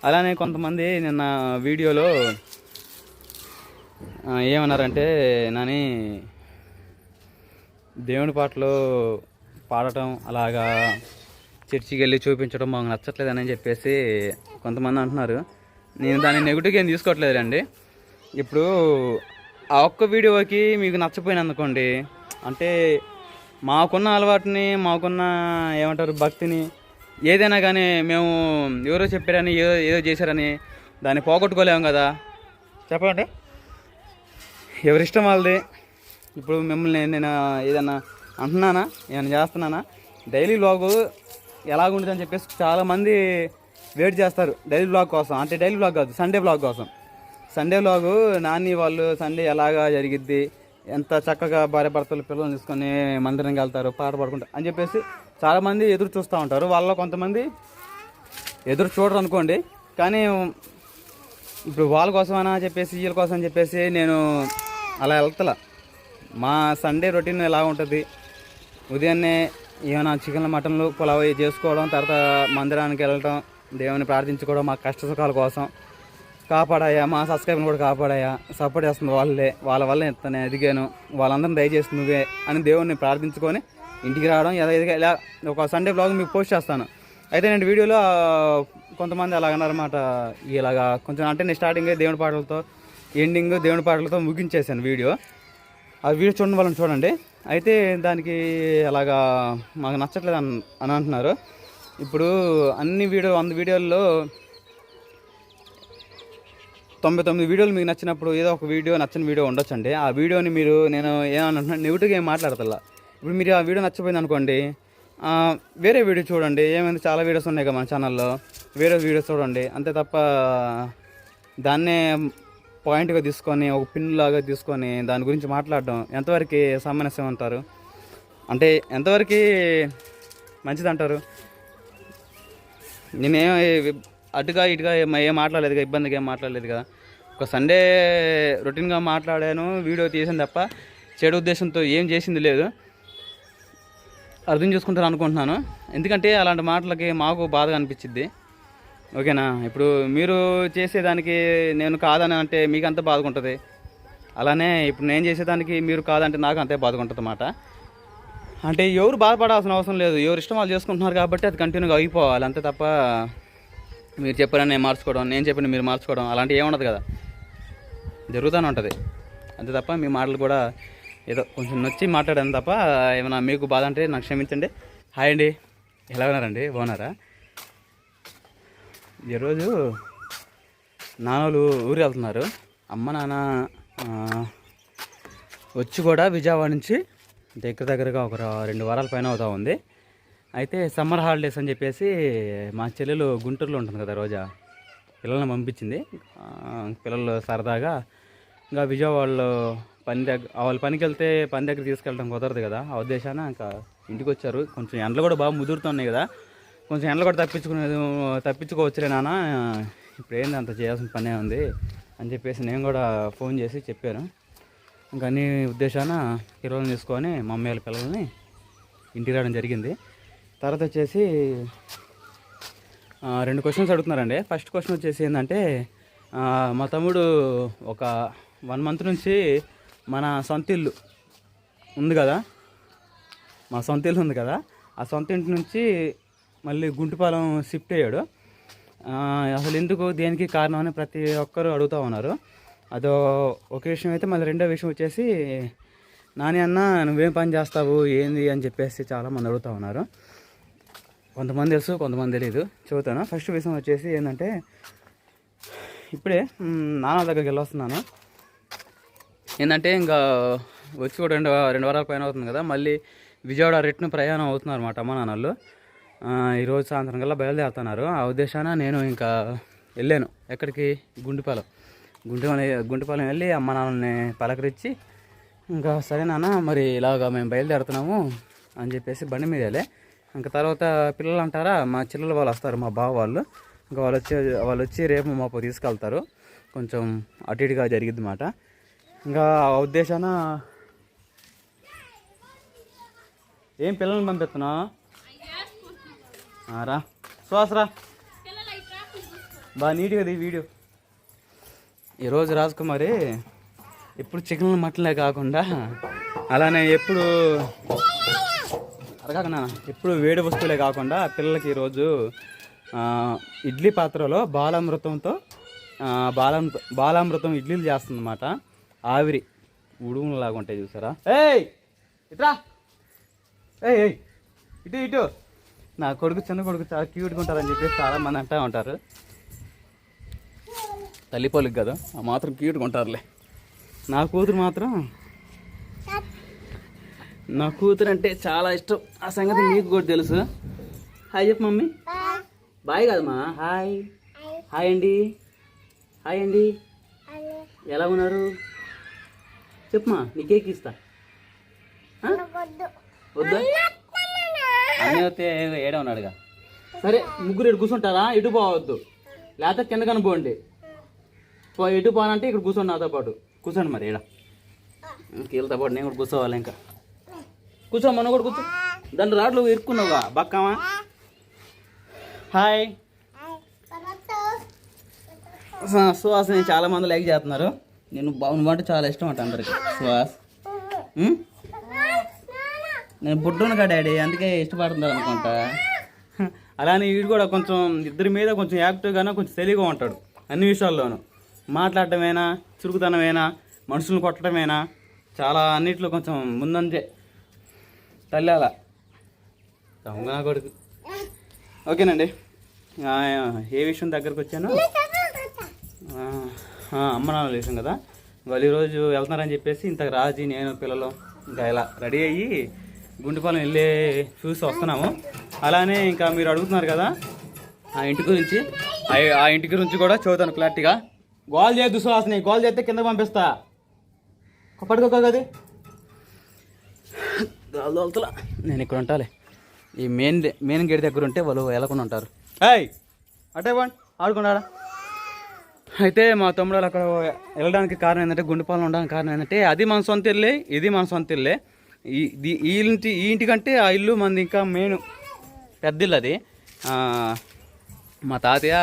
అలానే కొంతమంది నిన్న వీడియోలో ఏమన్నారంటే నాని దేవుని పాటలు పాడటం అలాగా చర్చికి వెళ్ళి చూపించడం మాకు నచ్చట్లేదని చెప్పేసి కొంతమంది అంటున్నారు. నేను దాన్ని నెగిటివ్గా ఏం తీసుకోవట్లేదండి. ఇప్పుడు ఆ ఒక్క వీడియోకి మీకు నచ్చపోయినందుకోండి, అంటే మాకున్న అలవాటుని మాకున్న ఏమంటారు భక్తిని ఏదైనా కానీ మేము ఎవరో చెప్పారని ఏదో చేశారని దాన్ని పోగొట్టుకోలేము కదా. చెప్పండి, ఎవరిష్టం వాళ్ళది. ఇప్పుడు మిమ్మల్ని నేను ఏదన్నా అంటున్నానా, ఏమైనా చేస్తున్నానా, డైలీ వ్లాగు ఎలాగుంటుందని చెప్పేసి చాలామంది వెయిట్ చేస్తారు డైలీ వ్లాగ్ కోసం. అంటే డైలీ వ్లాగ్ కాదు, సండే వ్లాగ్ కోసం. సండే వ్లాగు నాని వాళ్ళు సండే ఎలాగా జరిగిద్ది, ఎంత చక్కగా భార్య భర్తలు పిల్లల్ని తీసుకొని మందిరంకి వెళ్తారు, పాట పాడుకుంటారు అని చెప్పేసి చాలామంది ఎదురు చూస్తూ ఉంటారు. వాళ్ళలో కొంతమంది ఎదురు చూడరు అనుకోండి, కానీ ఇప్పుడు వాళ్ళ కోసమని చెప్పేసి వీళ్ళ కోసం అని చెప్పేసి నేను అలా వెళ్తలా. మా సండే రొటీన్ ఎలా ఉంటుంది, ఉదయాన్నే ఏమైనా చికెన్లు మటన్లు పులావ్ చేసుకోవడం, తర్వాత మందిరానికి వెళ్ళటం, దేవుని ప్రార్థించుకోవడం, మా కష్ట సుఖాల కోసం. కాపాడాయా, మా సబ్స్క్రైబర్ని కూడా కాపాడాయా, సపోర్ట్ చేస్తుంది వాళ్ళే, వాళ్ళ వల్ల నేను ఎదిగాను, వాళ్ళందరినీ దయచేసి నువ్వే అని దేవుడిని ప్రార్థించుకొని ఇంటికి రావడం. ఇలా ఒక సండే బ్లాగ్ మీకు పోస్ట్ చేస్తాను. అయితే నేను వీడియోలో కొంతమంది అలాగన్నారన్నమాట. ఇలాగా కొంచెం అంటే నేను స్టార్టింగే దేవుని పాటలతో ఎండింగ్ దేవుని పాటలతో ముగించేసాను వీడియో. ఆ వీడియో చూడండి, వాళ్ళని చూడండి. అయితే దానికి అలాగా మాకు నచ్చట్లేదు అని అంటున్నారు. ఇప్పుడు అన్ని 100 వీడియోల్లో 99 వీడియోలు మీకు నచ్చినప్పుడు ఏదో ఒక వీడియో నచ్చని వీడియో ఉండొచ్చండి. ఆ వీడియోని మీరు నేను ఏమన్నా నెగిటివ్గా ఏం మాట్లాడతల్లా. ఇప్పుడు మీరు ఆ వీడియో నచ్చపోయింది అనుకోండి, వేరే వీడియో చూడండి. ఏమైంది, చాలా వీడియోస్ ఉన్నాయి కదా మన ఛానల్లో, వేరే వీడియోస్ చూడండి. అంతే తప్ప దాన్నే పాయింట్గా తీసుకొని ఒక పిన్ లాగా తీసుకొని దాని గురించి మాట్లాడడం ఎంతవరకు సామరస్యం అంటారు, అంటే ఎంతవరకు మంచిది అంటారు? నేనేం అటుగా ఇటుగా ఏం మాట్లాడలేదు కదా, ఇబ్బందిగా ఏం మాట్లాడలేదు కదా. ఒక సండే రొటీన్గా మాట్లాడాను, వీడియో తీసాను తప్ప చెడు ఉద్దేశంతో ఏం చేసింది లేదు. అర్థం చేసుకుంటారు అనుకుంటున్నాను. ఎందుకంటే అలాంటి మాటలకి మాకు బాధగా అనిపించిద్ది. ఓకేనా? ఇప్పుడు మీరు చేసేదానికి నేను కాదని అంటే మీకు అంత బాధకుంటుంది. అలానే ఇప్పుడు నేను చేసేదానికి మీరు కాదంటే నాకు అంతే బాధకుంటుంది అన్నమాట. అంటే ఎవరు బాధపడాల్సిన అవసరం లేదు, ఎవరు ఇష్టం వాళ్ళు చేసుకుంటున్నారు కాబట్టి అది కంటిన్యూగా అయిపోవాలి అంతే తప్ప మీరు చెప్పారని నేను మార్చుకోవడం, నేను చెప్పిన మీరు మార్చుకోవడం అలాంటివి ఏముండదు కదా, జరుగుతూనే ఉంటుంది. అంతే తప్ప మీ మాటలు కూడా ఏదో కొంచెం నొచ్చి మాట్లాడాను తప్ప ఏమైనా మీకు బాధ అంటే నాకు క్షమించండి. హాయ్ అండి, ఎలా ఉన్నారండి, బాగున్నారా? ఈరోజు నాన్నలు ఊరు వెళ్తున్నారు. అమ్మ నాన్న వచ్చి కూడా విజయవాడ నుంచి దగ్గరగా ఒక 2 వారాల పైన అవుతూ ఉంది. అయితే సమ్మర్ హాలిడేస్ అని చెప్పేసి మా చెల్లెలు గుంటూరులో ఉంటుంది కదా, రోజా పిల్లల్ని పంపించింది. పిల్లలు సరదాగా ఇంకా విజయవాడలో వాళ్ళు పనికి వెళ్తే పని దగ్గర తీసుకెళ్ళడం కుదరదు కదా, ఆ ఉద్దేశాన ఇంకా ఇంటికి వచ్చారు. కొంచెం ఎండలు కూడా బాగా ముదురుతున్నాయి కదా, కొంచెం ఎండలు కూడా తప్పించుకోవచ్చులే నాన్న, ఇప్పుడు ఏంది అంత చేయాల్సిన పనే ఉంది అని చెప్పేసి నేను కూడా ఫోన్ చేసి చెప్పాను. ఇంకా అన్ని ఉద్దేశాన పిల్లల్ని తీసుకొని మా అమ్మాయి వాళ్ళ పిల్లల్ని ఇంటికి రావడం జరిగింది. తర్వాత వచ్చేసి 2 క్వశ్చన్స్ అడుగుతున్నారండి. ఫస్ట్ క్వశ్చన్ వచ్చేసి ఏంటంటే, మా తమ్ముడు ఒక 1 మంత్ నుంచి మన సొంత ఇల్లు ఉంది కదా, ఆ సొంత ఇంటి నుంచి మళ్ళీ గుంటుపాలెం షిఫ్ట్ అయ్యాడు. అసలు ఎందుకు దేనికి కారణం అని ప్రతి ఒక్కరు అడుగుతూ ఉన్నారు. అదో ఒక విషయం అయితే, మళ్ళీ రెండో విషయం వచ్చేసి నాని అన్న నువ్వేం పని చేస్తావు ఏంది అని చెప్పేసి చాలామంది అడుగుతూ ఉన్నారు. కొంతమంది తెలుసు, కొంతమంది తెలియదు. చెబుతాను. ఫస్ట్ విషయం వచ్చేసి ఏంటంటే, ఇప్పుడే నాన్న దగ్గరికి వెళ్ళొస్తున్నాను. ఏంటంటే ఇంకా వచ్చి కూడా 2 వారాల పైన అవుతుంది కదా, మళ్ళీ విజయవాడ రిటర్న్ ప్రయాణం అవుతున్నారు అన్నమాట అమ్మ నాన్నలు. ఈరోజు సాయంత్రం కల్లా బయలుదేరుతున్నారు. ఆ ఉద్దేశాన నేను ఇంకా వెళ్ళాను. ఎక్కడికి? గుంటిపాలెం వెళ్ళి అమ్మ నాన్నల్ని పలకరించి ఇంకా సరే నాన్న మరి ఇలాగా మేము బయలుదేరుతున్నాము అని చెప్పేసి బండి మీద వెళ్ళే. ఇంకా తర్వాత పిల్లలు అంటారా, మా చెల్లెలు వాళ్ళు వస్తారు, మా బావ వాళ్ళు. ఇంకా వాళ్ళు వచ్చి రేపు మాపు తీసుకెళ్తారు. కొంచెం అటు ఇటుగా జరిగిద్ది అన్నమాట. ఇంకా ఆ ఉద్దేశాన ఏం పిల్లల్ని పంపిస్తున్నా రా, శ్వాసరా బాగా నీట్గా ఈ వీడియో. ఈరోజు రాజకుమారి ఎప్పుడు చికెన్ మటన్లే కాకుండా అలానే ఎప్పుడు అరగకనా ఎప్పుడు వేడి వస్తువులే కాకుండా పిల్లలకి ఈరోజు ఇడ్లీ పాత్రలో బాలామృతం ఇడ్లీలు చేస్తుందన్నమాట. ఆవిరి ఉడుములాగా ఉంటాయి చూసారా. ఏయ్ ఇట్రా, ఏయ్ ఇటు ఇటు. నా కొడుకు చిన్న కొడుకు చాలా క్యూట్గా ఉంటారని చెప్పేసి చాలామంది అంటూ ఉంటారు. తల్లిపోలికి కదా ఆ మాత్రం క్యూట్గా ఉంటారులే. నా కూతురు అంటే చాలా ఇష్టం. ఆ సంగతి మీకు కూడా తెలుసు. హాయ్ చెప్పు మమ్మీ. బాయ్ కదమ్మా. హాయ్ హాయ్ అండి. హాయ్ అండి. ఎలా ఉన్నారు చెప్పుమా. నీ కేక్ ఇస్తా. వద్దా అన్నీ వస్తే ఏడే ఉన్నాడుగా. సరే ముగ్గురు ఇటు కూర్చుంటారా? ఇటు పోవద్దు, లేకపోతే కింద కనుకోండి. ఎటు పోవాలంటే ఇక్కడ కూర్చోండి, నాతో పాటు కూర్చోండి. మరి ఇక్కడ కీళ్ళతో పాటు నేను కూడా కూర్చోవాలి. ఇంకా కూర్చో, మనం కూడా కూర్చో. దాంట్లో రాట్లు ఇరుక్కున్నావుగా బక్కమా. హాయ్ సుహాస్ని చాలా మంది లైక్ చేస్తున్నారు. నేను బాగున్నమాట చాలా ఇష్టం అంట అందరికి. సుహాస్ నేను పుట్టునుగా డాడీ, అందుకే ఇష్టపడుతున్నారు అనుకుంటా. అలానే వీడు కూడా కొంచెం ఇద్దరి మీద కొంచెం యాక్టివ్గానే కొంచెం తెలివిగా ఉంటాడు అన్ని విషయాల్లోనూ. మాట్లాడటమేనా, చురుకుతనమేనా, మనుషులను కొట్టడమేనా, చాలా అన్నిట్లో కొంచెం ముందంతే. తల్లి అలా దొంగ కొడుకు. ఓకేనండి, ఏ విషయం దగ్గరకు వచ్చాను, అమ్మ నాన్న విషయం కదా. వాళ్ళు ఈరోజు వెళ్తున్నారని చెప్పేసి ఇంత రాజీ నేను పిల్లలు ఇంకా ఇలా రెడీ అయ్యి గుండెపాలెం వెళ్ళి చూసి వస్తున్నాము. అలానే ఇంకా మీరు అడుగుతున్నారు కదా ఆ ఇంటి గురించి, ఆ ఇంటి గురించి కూడా చదువుతాను క్లారిటీగా. గోల్ చేయొద్దు సుహాస్ని, గోల్ చేస్తే కింద పంపిస్తా. పడుకోగది గాల్దోలుతులా. నేను ఇక్కడ ఉంటాలే. ఈ మెయిన్ గేట్ దగ్గర ఉంటే వాళ్ళు వెళ్ళకుండా ఉంటారు. ఏయ్ అటే బాండి ఆడుకున్నాడా. అయితే మా తమ్ముడు అక్కడ వెళ్ళడానికి కారణం ఏంటంటే, గుండెపాలెం ఉండడానికి కారణం ఏంటంటే, అది మన సొంత ఇల్లే, ఇది మన సొంత ఇల్లే. ఈ ఇంటికంటే ఆ ఇల్లు మనది ఇంకా మెయిన్ పెద్ద ఇల్లు. అది మా తాతయ్య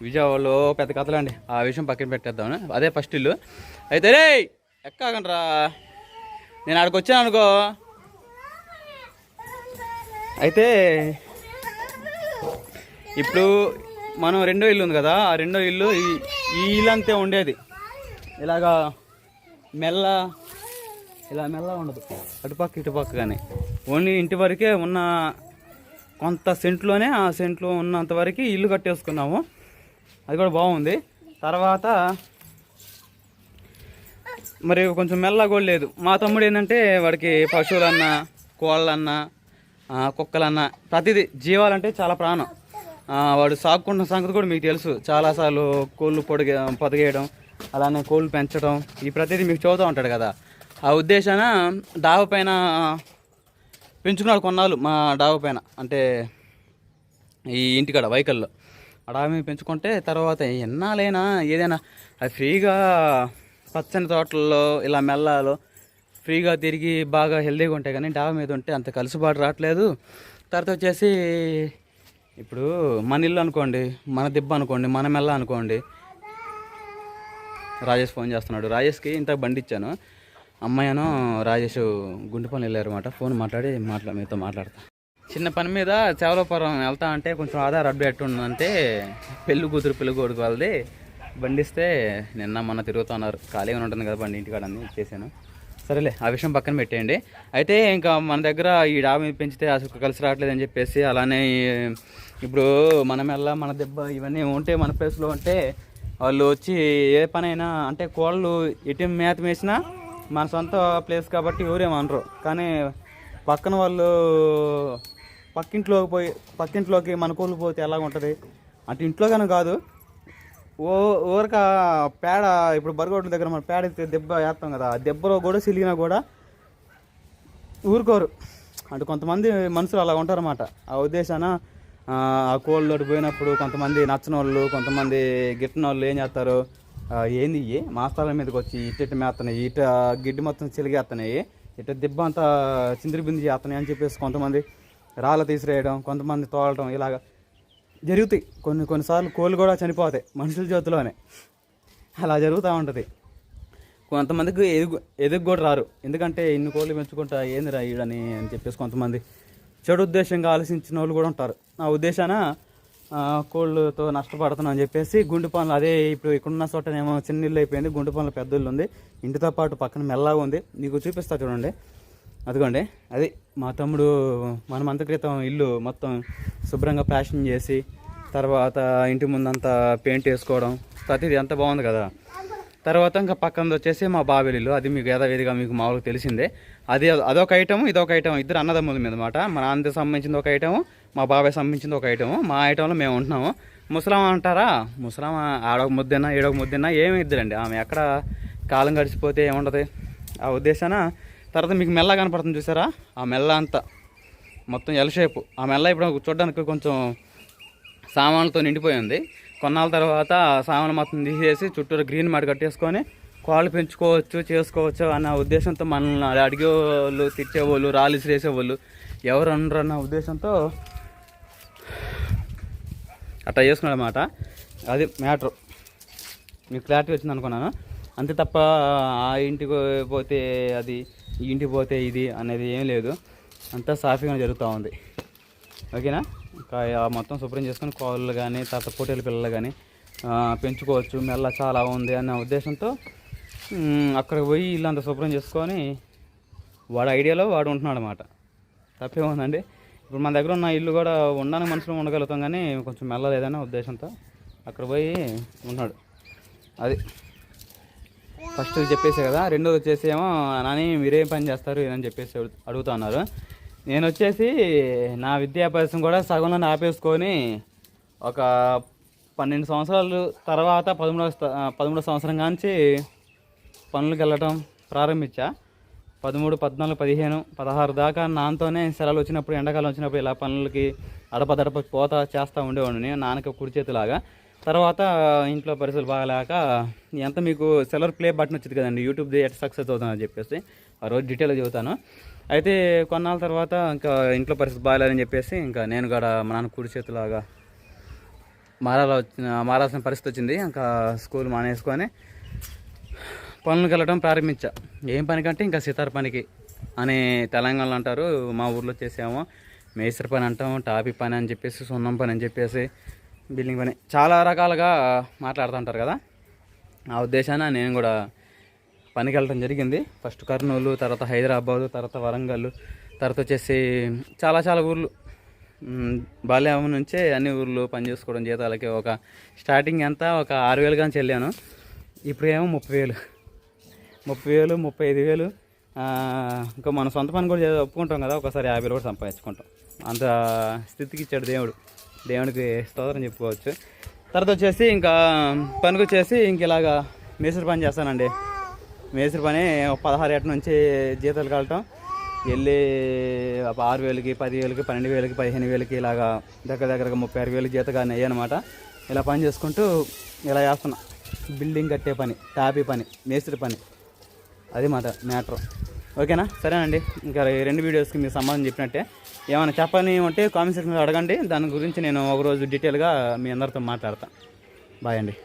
విజయవాడలో పెద్ద కథలు అండి, ఆ విషయం పక్కన పెట్టేద్దామని. అదే ఫస్ట్ ఇల్లు. అయితే రే ఎక్కాకండ్రా, నేను ఆడికి వచ్చాను అనుకో. అయితే ఇప్పుడు మనం రెండో ఇల్లు ఉంది కదా, ఆ రెండో ఇల్లు ఈ ఇల్లు అంతే ఉండేది. ఇలాగా ఇలా మెల్ల ఉండదు, అటుపక్క ఇటుపక్క. కానీ ఓన్లీ ఇంటి వరకే ఉన్న కొంత సెంట్లోనే, ఆ సెంట్లో ఉన్నంత వరకు ఇల్లు కట్టేసుకున్నాము. అది కూడా బాగుంది. తర్వాత మరి కొంచెం మెల్ల కూడా లేదు. మా తమ్ముడు ఏంటంటే వాడికి పశువులన్నా, కోళ్ళన్నా, కుక్కలన్నా, ప్రతిదీ జీవాలంటే చాలా ప్రాణం. వాడు సాగుకుంటున్న సంగతి కూడా మీకు తెలుసు. చాలాసార్లు కోళ్ళు పొదిగేయడం, అలానే కోళ్ళు పెంచడం, ఈ ప్రతిదీ మీకు చదువుతూ ఉంటాడు కదా. ఆ ఉద్దేశాన డాబా పైన పెంచుకున్నాడు కొన్నాళ్ళు. మా డాబా పైన అంటే ఈ ఇంటికాడ వైకల్లో ఆ డాబా మీద పెంచుకుంటే, తర్వాత ఎన్నాలైనా ఏదైనా అది ఫ్రీగా పచ్చని తోటల్లో ఇలా మెల్లాలో ఫ్రీగా తిరిగి బాగా హెల్తీగా ఉంటాయి. కానీ డాబా మీద ఉంటే అంత కలుసుబాటు రావట్లేదు. తర్వాత వచ్చేసి ఇప్పుడు మన ఇల్లు అనుకోండి, మన దిబ్బ అనుకోండి, మన మెల్ల అనుకోండి. రాజేష్ ఫోన్ చేస్తున్నాడు. రాజేష్కి ఇంత బండి ఇచ్చాను. అమ్మాయిను రాజేష్ గుండెపల్లి వెళ్ళారు అన్నమాట. ఫోన్ మాట్లాడి మీతో మాట్లాడతా. చిన్న పని మీద చేవలపురం వెళ్తా అంటే కొంచెం ఆధార్ అప్డేట్ ఉందంటే పెళ్ళి కూతురు పెళ్ళి కొడుకు వాళ్ళది బండి ఇస్తే నిన్న మొన్న తిరుగుతున్నారు. ఖాళీగా ఉంటుంది కదా బండి ఇంటికాడ అని ఇచ్చేసాను. సరేలే, ఆ విషయం పక్కన పెట్టేయండి. అయితే ఇంకా మన దగ్గర ఈ డాబా మీద పెంచితే అసలు కలిసి రావట్లేదని చెప్పేసి, అలానే ఇప్పుడు మన మెల్ల మన దెబ్బ ఇవన్నీ ఉంటే మన ప్లేస్లో ఉంటే వాళ్ళు వచ్చి ఏ పనైనా అంటే కోళ్ళు ఎటు మేత వేసినా మన సొంత ప్లేస్ కాబట్టి ఎవరేమనరు. కానీ పక్కన వాళ్ళు పక్కింట్లోకి మన కోళ్ళు పోతే ఎలాగ ఉంటుంది అంటే ఇంట్లో కానీ కాదు, ఊరక పేడ. ఇప్పుడు బరగొడ్ల దగ్గర మన పేడ దెబ్బ వేస్తాం కదా, ఆ దెబ్బలో కూడా సిలిగినా కూడా ఊరుకోరు. అంటే కొంతమంది మనుషులు అలా ఉంటారన్నమాట. ఆ ఉద్దేశాన ఆ కోళ్ళోటి పోయినప్పుడు కొంతమంది నచ్చని వాళ్ళు, కొంతమంది గిట్టని వాళ్ళు ఏం చేస్తారు, ఏంది మాస్తాల మీదకి వచ్చి ఇటు మేస్తున్నాయి, ఇటు గిడ్డి మొత్తం చిలిగేస్తున్నాయి, ఇటు దిబ్బ అంతా చిందిరి బింది చేస్తున్నాయి అని చెప్పేసి కొంతమంది రాళ్ళ తీసిరేయడం, కొంతమంది తోలడం, ఇలాగ జరుగుతాయి. కొన్నిసార్లు కోళ్ళు కూడా చనిపోతాయి మనుషుల చేతిలోనే. అలా జరుగుతూ ఉంటుంది. కొంతమందికి ఎదుగు కూడా రారు, ఎందుకంటే ఇన్ని కోళ్ళు పెంచుకుంటా ఏంది రా ఈడని అని చెప్పేసి కొంతమంది చెడు ఉద్దేశంగా ఆలోచించిన వాళ్ళు కూడా ఉంటారు. ఆ ఉద్దేశాన కోళ్ళతో నష్టపడుతున్నాం అని చెప్పేసి గుండు పనులు, అదే ఇప్పుడు ఇక్కడున్న చోటనేమో చిన్న ఇల్లు అయిపోయింది, గుండు పనులు పెద్ద ఇల్లు ఉంది, ఇంటితో పాటు పక్కన మెల్లగా ఉంది. మీకు చూపిస్తా చూడండి, అదిగోండి. అది మా తమ్ముడు 1 month క్రితం ఇల్లు మొత్తం శుభ్రంగా ప్లాస్టింగ్ చేసి తర్వాత ఇంటి ముందంతా పెయింట్ వేసుకోవడం, ప్రతిదీ ఎంత బాగుంది కదా. తర్వాత ఇంకా పక్కనది వచ్చేసి మా బాబాయ్ ఇల్లు, అది మీకు యథావిధిగా మీకు మామూలుగా తెలిసిందే. అదొక ఐటమ్, ఇదొక ఐటమ్, ఇద్దరు అన్నదమ్ముల మీద మాట. మా నాన్నకి సంబంధించింది ఒక ఐటము, మా బాబాయ్ సంబంధించింది ఒక ఐటము. మా ఐటంలో మేము ఉంటున్నాము. ముసలాం అంటారా, ముసలాం ఆడొక ముద్దన్నా ఈడొక ముద్దన్నా ఏమి ఇద్దరండి. ఆమె ఎక్కడ కాలం గడిచిపోతే ఏముండదు ఆ ఉద్దేశాన. తర్వాత మీకు మెల్ల కనపడుతుంది చూసారా, ఆ మెల్ల అంతా మొత్తం ఎల్ షేపు. ఆ మెల్ల ఇప్పుడు చూడడానికి కొంచెం సామాన్లతో నిండిపోయింది. కొన్నాళ్ళ తర్వాత సామాన్లు మొత్తం తీసేసి చుట్టూరు గ్రీన్ మ్యాట్ కట్టేసుకొని కోళ్ళు పెంచుకోవచ్చు చేసుకోవచ్చు అన్న ఉద్దేశంతో మనల్ని అడిగేవాళ్ళు, తిట్టేవాళ్ళు, రాళ్ళు విసిరేసేవాళ్ళు ఎవరు అనరు అన్న ఉద్దేశంతో అట్లా చేసుకున్నాడు అన్నమాట. అది మ్యాటర్. మీకు క్లారిటీ వచ్చింది అనుకున్నాను. అంతే తప్ప ఆ ఇంటికి పోతే అది, ఈ ఇంటికి పోతే ఇది అనేది ఏం లేదు. అంతా సాఫీగా జరుగుతూ ఉంది. ఓకేనా. ఇంకా మొత్తం శుభ్రం చేసుకొని కోళ్ళు కానీ తర్వాత పొట్టేలు పిల్లలు కానీ పెంచుకోవచ్చు, మెల్ల చాలా ఉంది అన్న ఉద్దేశంతో అక్కడికి పోయి ఇల్లంతా శుభ్రం చేసుకొని వాడు ఐడియాలో వాడు ఉంటున్నాడు అన్నమాట. తప్పేముందండి. ఇప్పుడు మన దగ్గర ఉన్న ఇల్లు కూడా ఉండడానికి మనుషులు ఉండగలుగుతాం, కానీ కొంచెం మెల్ల లేదన్న ఉద్దేశంతో అక్కడ పోయి ఉన్నాడు. అది ఫస్ట్ చెప్పేసే కదా. రెండోది వచ్చేసి ఏమో నాని మీరేం పని చేస్తారు అని చెప్పేసి అడుగుతా ఉన్నారు. నేను వచ్చేసి నా విద్యాభ్యాసం కూడా సగంలో ఆపేసుకొని ఒక 12 సంవత్సరాలు తర్వాత 13వ సంవత్సరం కాంచి పనులకు వెళ్ళటం ప్రారంభించా. 13, 14, 15, 16 దాకా నాన్నతోనే సెలవులు వచ్చినప్పుడు, ఎండాకాలం వచ్చినప్పుడు ఇలా పనులకి అడపదడప పోతా చేస్తూ ఉండేవాడిని నాన్నకి కుడి చేతిలాగా. తర్వాత ఇంట్లో పరిస్థితులు బాగాలేక ఎంత మీకు సెలర్ ప్లే బటన్ వచ్చింది కదండి యూట్యూబ్ది, ఎట్ సక్సెస్ అవుతుందని చెప్పేసి ఆ రోజు డీటెయిల్గా చెబుతాను. అయితే కొన్నాళ్ళ తర్వాత ఇంకా ఇంట్లో పరిస్థితి బాగాలేదని చెప్పేసి ఇంకా నేను కూడా మా నాన్న కుడి చేతిలాగా మారాల్సిన పరిస్థితి వచ్చింది. ఇంకా స్కూల్ మానేసుకొని పనులకు వెళ్ళడం ప్రారంభించా. ఏం పని కంటే ఇంకా సితార్ పనికి అని తెలంగాణలో అంటారు, మా ఊర్లో వచ్చేసేమో మేస్త్రి పని అంటాం, టాపీ పని అని చెప్పేసి, సున్నం పని అని చెప్పేసి, బిల్డింగ్ పని, చాలా రకాలుగా మాట్లాడుతుంటారు కదా. ఆ ఉద్దేశాన నేను కూడా పనికి వెళ్ళడం జరిగింది. ఫస్ట్ కర్నూలు, తర్వాత హైదరాబాదు, తర్వాత వరంగల్, తర్వాత వచ్చేసి చాలా ఊర్లు, బాల్యం నుంచే అన్ని ఊర్లు పని చేసుకోవడం జీతాలకి. ఒక స్టార్టింగ్ ఎంత ఒక 6,000 కానీ చెల్లాను. ఇప్పుడు ఏమో 30,000, 35,000. ఇంకా మన సొంత పని కూడా ఒప్పుకుంటాం కదా, ఒకసారి 50,000 కూడా సంపాదించుకుంటాం. అంత స్థితికి ఇచ్చాడు దేవుడు, దేవునికి స్తోత్రం చెప్పుకోవచ్చు. తర్వాత వచ్చేసి ఇంకా పనికి వచ్చేసి ఇంక ఇలాగా మేస్త్రి పని చేస్తానండి. మేస్త్రి పని 16 ఏట నుంచి జీతాలు కలటం, వెళ్ళి 6,000కి, 10,000కి, 12,000కి, 15,000కి ఇలాగా దగ్గరగా 36,000 జీతగానే అయ్యానమాట. ఇలా పని చేసుకుంటూ ఇలా చేస్తున్నా. బిల్డింగ్ కట్టే పని, టాపీ పని, మేస్త్రి పని, అది మ్యాటర్. ఓకేనా. సరేనండి. ఇంకా 2 వీడియోస్కి మీరు సంబంధం చెప్పినట్టే. ఏమైనా చెప్పని ఉంటే కామెంట్ సెక్షన్లో అడగండి, దాని గురించి నేను ఒకరోజు డీటెయిల్గా మీ అందరితో మాట్లాడతాను. బాయ్ అండి.